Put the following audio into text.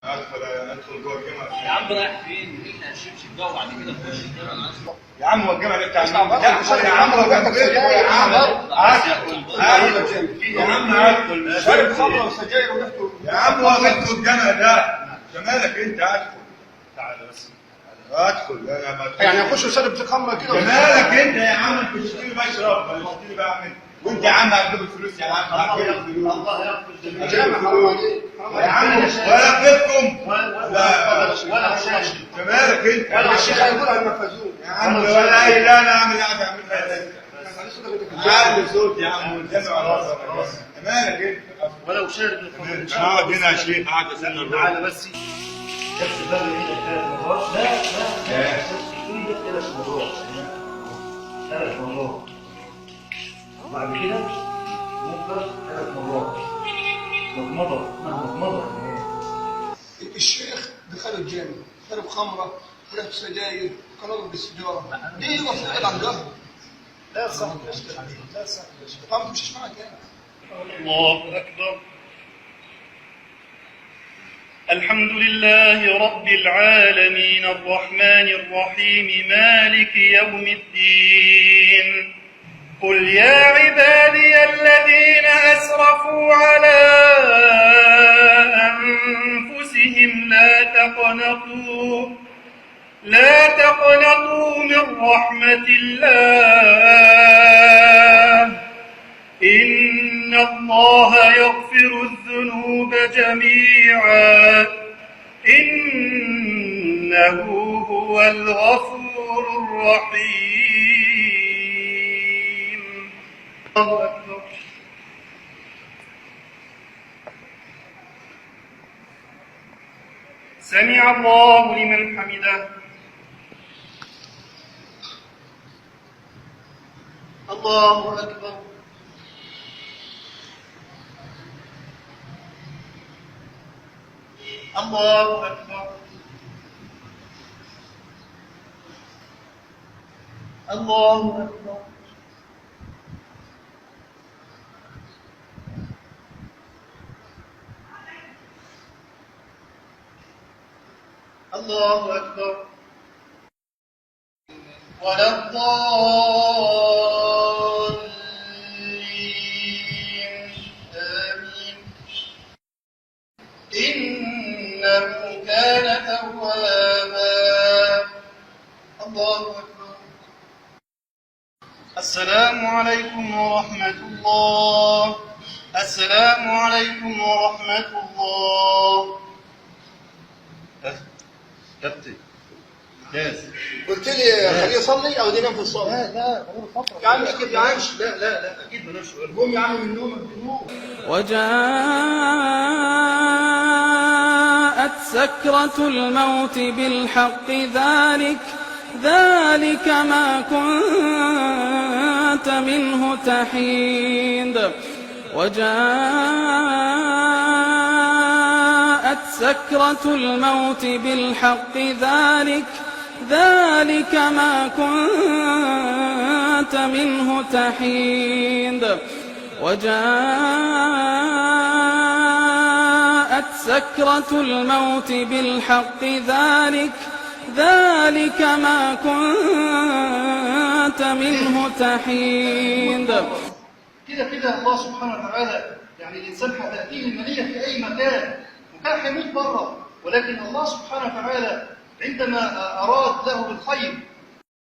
ادخل جوه الجامعه. يا عم رايح فين؟ مين هشمشم جوه بعد كده تخش الجامعه؟ يا عم هو الجامعه دي بتاع مين؟ يا عم هو جنبك يا عم يا عم ادخل شارب خمره وسجاير وريحته. يا عم هو بيدخل الجامعه ده انت مالك انت؟ ادخل تعالى بس ادخل انا ما يعني اخش وشارب خمره كده. مالك انت يا عم؟ انت بتشتري بشرب ولا بتشتري بعمل وانت يا عم هتجيب الفلوس يا عم. الله يغفر الجامع جميعا. حرام عليك. يا عم ولا بيتكم ولا شاشة انت مالك انت؟ ولا الشيخ هيقول على المفازون يا عم ولا اي لا انا اعمل قاعد اعملها عالي صوت يا عم والجامع خلاص. انت مالك انت؟ ولو شارب الخمر. اقعد هنا يا شيخ قاعد استنى الروح. تعالى بس كف باب ايدك 3 مرات. لا ايدك 3 مرات. 3 مرات. وبعد كده ممكن 3 مرات. مضمضة. الشيخ دخل الجامع شرب خمره وريحته سجاير وكان راضي بالسجاره. دي وسائل عن جهل. لا صح لا صح. ما تمشيش معاك يعني. الله أكبر. الحمد لله رب العالمين الرحمن الرحيم مالك يوم الدين. قل يا عبادي الذين أسرفوا على أنفسهم لا تقنطوا من رحمة الله إن الله يغفر الذنوب جميعا إنه هو الغفور الرحيم. الله أكبر. سمع الله لمن حمده. الله أكبر. الله أكبر. الله أكبر. الله أكبر. ولا الضالين آمين. إنه كان توابا. الله أكبر. السلام عليكم ورحمة الله. السلام عليكم ورحمة الله. كابتن جاهز. قلت لي خليه يصلي او ننام في الصلاه. لا يا عم مش كده يا عم. لا اكيد مالوش سؤال. قوم يا عم من نومك بنوم. وجاءت سكرة الموت بالحق ذلك ما كنت منه تحيد. وجاءت سكرة الموت بالحق ذلك ما كنت منه تحيد. وجاءت سكرة الموت بالحق ذلك ما كنت منه تحيد. كده الله سبحانه وتعالى يعني الإنسان هتأتيه المنية في أي مكان وكان هيموت بره، ولكن الله سبحانه وتعالى عندما أراد له بالخير